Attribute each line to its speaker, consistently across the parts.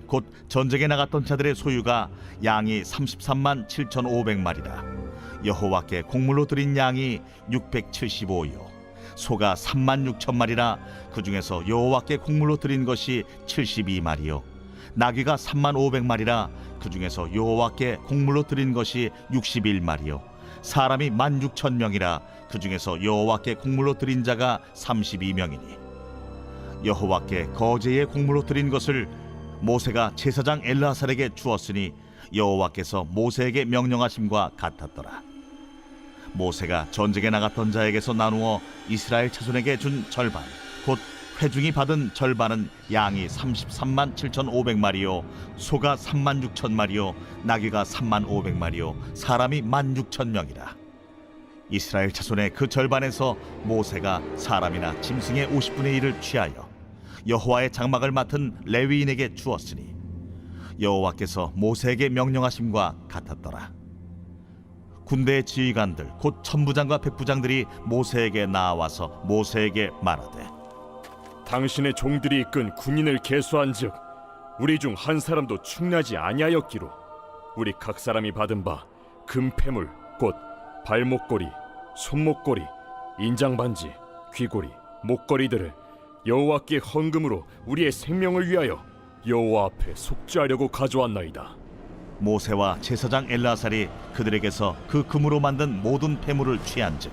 Speaker 1: 곧 전쟁에 나갔던 자들의 소유가 양이 33만 7,500마리라. 여호와께 곡물로 드린 양이 675요 소가 3만 6천 마리라. 그 중에서 여호와께 곡물로 드린 것이 72마리요 나귀가 3만 500마리라. 그 중에서 여호와께 곡물로 드린 것이 61마리요 사람이 16,000명이라. 그 중에서 여호와께 곡물로 드린 자가 32명이니 여호와께 거제의 곡물로 드린 것을 모세가 제사장 엘르아살에게 주었으니 여호와께서 모세에게 명령하심과 같았더라. 모세가 전쟁에 나갔던 자에게서 나누어 이스라엘 자손에게 준 절반 곧 회중이 받은 절반은 양이 33만 7,500마리요 소가 3만 6천 마리요 나귀가 3만 500마리요 사람이 16,000명이라. 이스라엘 자손의 그 절반에서 모세가 사람이나 짐승의 50분의 1을 취하여 여호와의 장막을 맡은 레위인에게 주었으니 여호와께서 모세에게 명령하심과 같았더라. 군대의 지휘관들 곧 천부장과 백부장들이 모세에게 나와서 모세에게 말하되
Speaker 2: 당신의 종들이 이끈 군인을 계수한즉 우리 중 한 사람도 충나지 아니하였기로 우리 각 사람이 받은 바 금패물 곧 발목걸이, 손목걸이, 인장반지, 귀고리, 목걸이들을 여호와께 헌금으로 우리의 생명을 위하여 여호와 앞에 속죄하려고 가져왔나이다.
Speaker 1: 모세와 제사장 엘르아살이 그들에게서 그 금으로 만든 모든 패물을 취한즉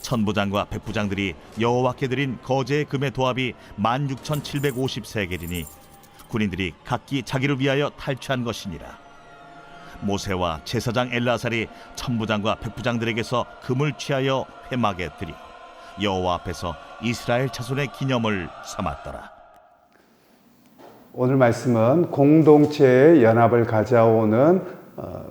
Speaker 1: 천부장과 백부장들이 여호와께 드린 거제의 금의 도합이 16,750세겔이니 군인들이 각기 자기를 위하여 탈취한 것이니라. 모세와 제사장 엘르아살이 천부장과 백부장들에게서 금을 취하여 회막에 드려 여호와 앞에서 이스라엘 자손의 기념을 삼았더라.
Speaker 3: 오늘 말씀은 공동체의 연합을 가져오는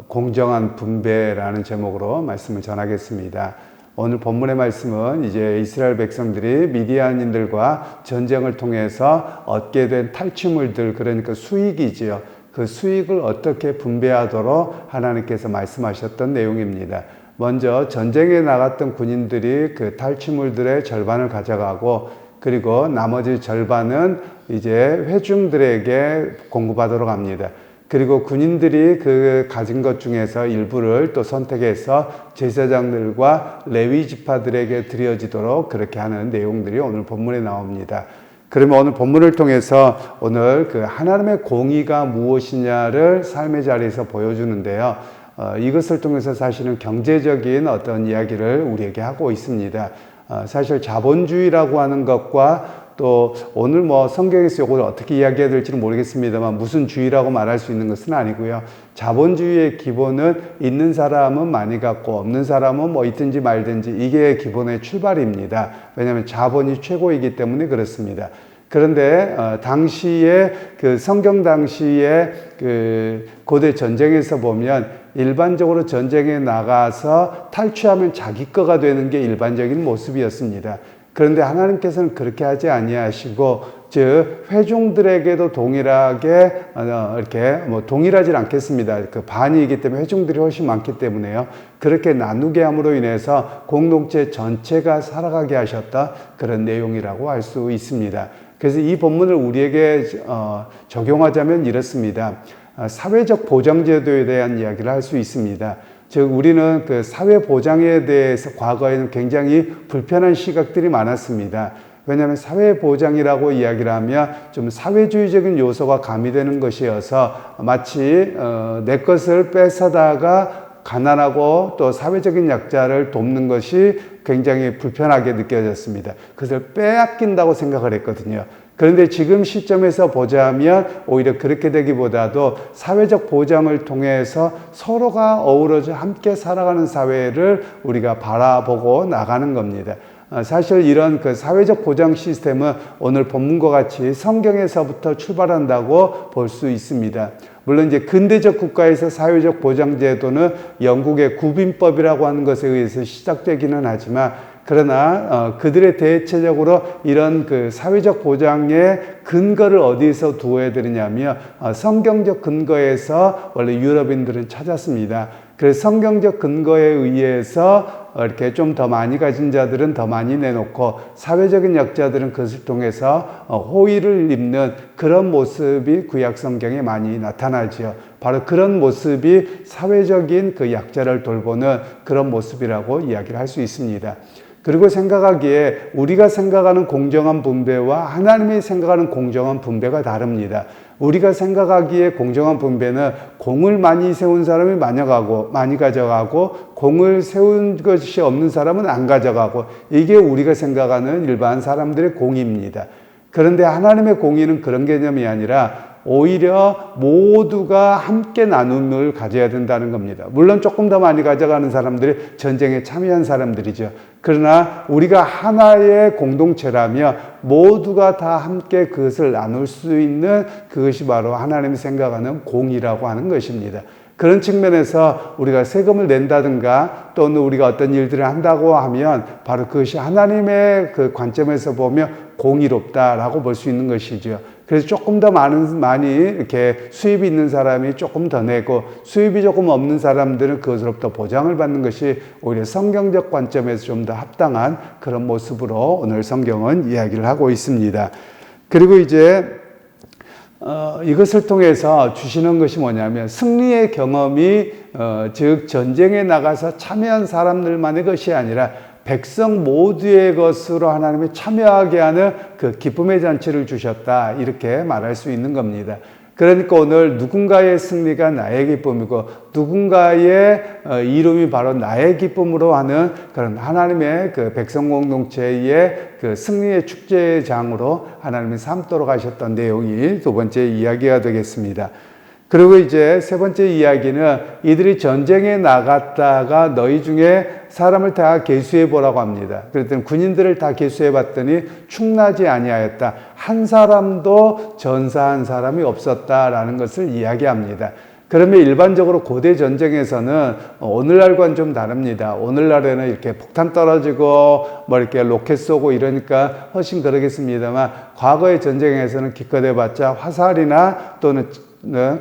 Speaker 3: 공정한 분배라는 제목으로 말씀을 전하겠습니다. 오늘 본문의 말씀은 이제 이스라엘 백성들이 미디안인들과 전쟁을 통해서 얻게 된 탈취물들, 그러니까 수익이지요. 그 수익을 어떻게 분배하도록 하나님께서 말씀하셨던 내용입니다. 먼저 전쟁에 나갔던 군인들이 그 탈취물들의 절반을 가져가고, 그리고 나머지 절반은 이제 회중들에게 공급하도록 합니다. 그리고 군인들이 그 가진 것 중에서 일부를 또 선택해서 제사장들과 레위 지파들에게 드려지도록 그렇게 하는 내용들이 오늘 본문에 나옵니다. 그러면 오늘 본문을 통해서 오늘 그 하나님의 공의가 무엇이냐를 삶의 자리에서 보여주는데요. 이것을 통해서 사실은 경제적인 어떤 이야기를 우리에게 하고 있습니다. 사실 자본주의라고 하는 것과 또 오늘 성경에서 이걸 어떻게 이야기해야 될지는 모르겠습니다만 무슨 주의라고 말할 수 있는 것은 아니고요. 자본주의의 기본은 있는 사람은 많이 갖고 없는 사람은 있든지 말든지, 이게 기본의 출발입니다. 왜냐하면 자본이 최고이기 때문에 그렇습니다. 그런데 당시에 그 성경 당시에 그 고대 전쟁에서 보면 일반적으로 전쟁에 나가서 탈취하면 자기 거가 되는 게 일반적인 모습이었습니다. 그런데 하나님께서는 그렇게 하지 아니하시고, 즉 회중들에게도 동일하게 이렇게 동일하지 않겠습니다. 그 반이기 때문에 회중들이 훨씬 많기 때문에요. 그렇게 나누게 함으로 인해서 공동체 전체가 살아가게 하셨다, 그런 내용이라고 할 수 있습니다. 그래서 이 본문을 우리에게 적용하자면 이렇습니다. 사회적 보장제도에 대한 이야기를 할 수 있습니다. 즉 우리는 그 사회보장에 대해서 과거에는 굉장히 불편한 시각들이 많았습니다. 왜냐하면 사회보장이라고 이야기를 하면 좀 사회주의적인 요소가 가미되는 것이어서 마치 내 것을 뺏어다가 가난하고 또 사회적인 약자를 돕는 것이 굉장히 불편하게 느껴졌습니다. 그것을 빼앗긴다고 생각을 했거든요. 그런데 지금 시점에서 보자면 오히려 그렇게 되기보다도 사회적 보장을 통해서 서로가 어우러져 함께 살아가는 사회를 우리가 바라보고 나가는 겁니다. 사실 이런 그 사회적 보장 시스템은 오늘 본문과 같이 성경에서부터 출발한다고 볼 수 있습니다. 물론 이제 근대적 국가에서 사회적 보장 제도는 영국의 구빈법이라고 하는 것에 의해서 시작되기는 하지만, 그러나 그들의 대체적으로 이런 그 사회적 보장의 근거를 어디서 두어야 되느냐면 성경적 근거에서 원래 유럽인들은 찾았습니다. 그래서 성경적 근거에 의해서 이렇게 좀 더 많이 가진 자들은 더 많이 내놓고 사회적인 약자들은 그것을 통해서 호의를 입는 그런 모습이 구약 성경에 많이 나타나죠. 바로 그런 모습이 사회적인 그 약자를 돌보는 그런 모습이라고 이야기를 할 수 있습니다. 그리고 생각하기에 우리가 생각하는 공정한 분배와 하나님이 생각하는 공정한 분배가 다릅니다. 우리가 생각하기에 공정한 분배는 공을 많이 세운 사람이 많이 가져가고 공을 세운 것이 없는 사람은 안 가져가고, 이게 우리가 생각하는 일반 사람들의 공입니다. 그런데 하나님의 공의는 그런 개념이 아니라 오히려 모두가 함께 나눔을 가져야 된다는 겁니다. 물론 조금 더 많이 가져가는 사람들이 전쟁에 참여한 사람들이죠. 그러나 우리가 하나의 공동체라며 모두가 다 함께 그것을 나눌 수 있는 그것이 바로 하나님이 생각하는 공의라고 하는 것입니다. 그런 측면에서 우리가 세금을 낸다든가 또는 우리가 어떤 일들을 한다고 하면 바로 그것이 하나님의 그 관점에서 보면 공의롭다라고 볼 수 있는 것이죠. 그래서 조금 더 많이 이렇게 수입이 있는 사람이 조금 더 내고 수입이 조금 없는 사람들은 그것으로부터 보장을 받는 것이 오히려 성경적 관점에서 좀 더 합당한 그런 모습으로 오늘 성경은 이야기를 하고 있습니다. 그리고 이제 이것을 통해서 주시는 것이 뭐냐면 승리의 경험이 즉 전쟁에 나가서 참여한 사람들만의 것이 아니라 백성 모두의 것으로 하나님이 참여하게 하는 그 기쁨의 잔치를 주셨다, 이렇게 말할 수 있는 겁니다. 그러니까 오늘 누군가의 승리가 나의 기쁨이고 누군가의 이름이 바로 나의 기쁨으로 하는 그런 하나님의 그 백성 공동체의 그 승리의 축제장으로 하나님이 삼도록 하셨던 내용이 두 번째 이야기가 되겠습니다. 그리고 이제 세 번째 이야기는 이들이 전쟁에 나갔다가 너희 중에 사람을 다 계수해 보라고 합니다. 그랬더니 군인들을 다 계수해 봤더니 충나지 아니하였다. 한 사람도 전사한 사람이 없었다라는 것을 이야기합니다. 그러면 일반적으로 고대 전쟁에서는 오늘날과는 좀 다릅니다. 오늘날에는 이렇게 폭탄 떨어지고 뭐 이렇게 로켓 쏘고 이러니까 훨씬 그러겠습니다만, 과거의 전쟁에서는 기껏 해봤자 화살이나 또는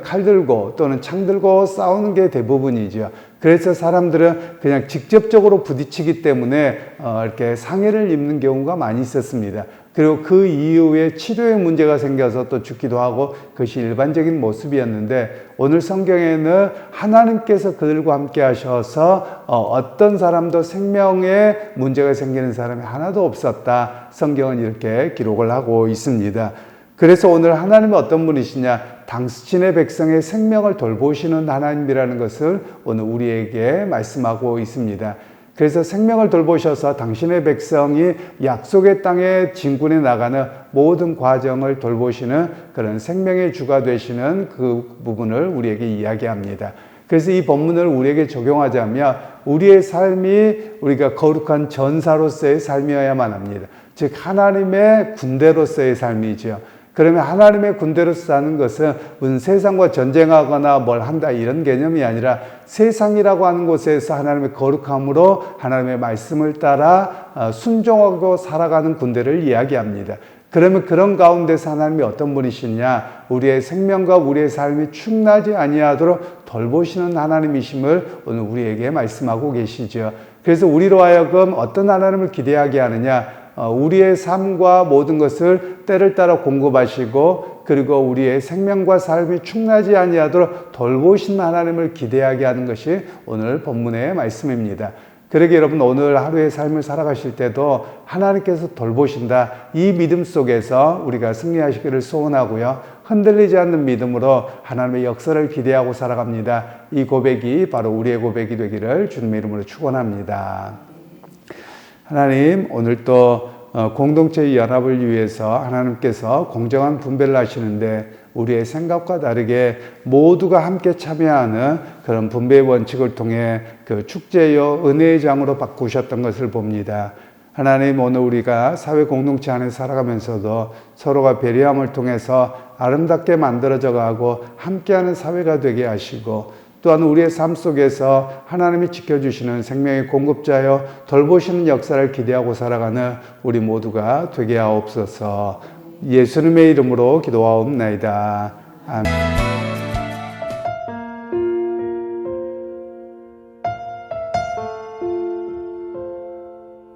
Speaker 3: 칼 들고 또는 창 들고 싸우는 게 대부분이죠. 그래서 사람들은 그냥 직접적으로 부딪히기 때문에 이렇게 상해를 입는 경우가 많이 있었습니다. 그리고 그 이후에 치료에 문제가 생겨서 또 죽기도 하고, 그것이 일반적인 모습이었는데 오늘 성경에는 하나님께서 그들과 함께 하셔서 어떤 사람도 생명에 문제가 생기는 사람이 하나도 없었다, 성경은 이렇게 기록을 하고 있습니다. 그래서 오늘 하나님은 어떤 분이시냐? 당신의 백성의 생명을 돌보시는 하나님이라는 것을 오늘 우리에게 말씀하고 있습니다. 그래서 생명을 돌보셔서 당신의 백성이 약속의 땅에 진군해 나가는 모든 과정을 돌보시는 그런 생명의 주가 되시는 그 부분을 우리에게 이야기합니다. 그래서 이 본문을 우리에게 적용하자면 우리의 삶이 우리가 거룩한 전사로서의 삶이어야만 합니다. 즉 하나님의 군대로서의 삶이죠. 그러면 하나님의 군대로 사는 것은 무슨 세상과 전쟁하거나 뭘 한다 이런 개념이 아니라 세상이라고 하는 곳에서 하나님의 거룩함으로 하나님의 말씀을 따라 순종하고 살아가는 군대를 이야기합니다. 그러면 그런 가운데서 하나님이 어떤 분이시냐? 우리의 생명과 우리의 삶이 축나지 아니하도록 돌보시는 하나님이심을 오늘 우리에게 말씀하고 계시죠. 그래서 우리로 하여금 어떤 하나님을 기대하게 하느냐? 우리의 삶과 모든 것을 때를 따라 공급하시고 그리고 우리의 생명과 삶이 축나지 아니하도록 돌보신 하나님을 기대하게 하는 것이 오늘 본문의 말씀입니다. 그러게 여러분, 오늘 하루의 삶을 살아가실 때도 하나님께서 돌보신다, 이 믿음 속에서 우리가 승리하시기를 소원하고요, 흔들리지 않는 믿음으로 하나님의 역사를 기대하고 살아갑니다. 이 고백이 바로 우리의 고백이 되기를 주님의 이름으로 축원합니다. 하나님, 오늘 또 공동체의 연합을 위해서 하나님께서 공정한 분배를 하시는데 우리의 생각과 다르게 모두가 함께 참여하는 그런 분배의 원칙을 통해 그 축제요 은혜의 장으로 바꾸셨던 것을 봅니다. 하나님, 오늘 우리가 사회 공동체 안에 살아가면서도 서로가 배려함을 통해서 아름답게 만들어져 가고 함께하는 사회가 되게 하시고, 또한 우리의 삶 속에서 하나님이 지켜주시는 생명의 공급자여 돌보시는 역사를 기대하고 살아가는 우리 모두가 되게 하옵소서. 예수님의 이름으로 기도하옵나이다. 아멘.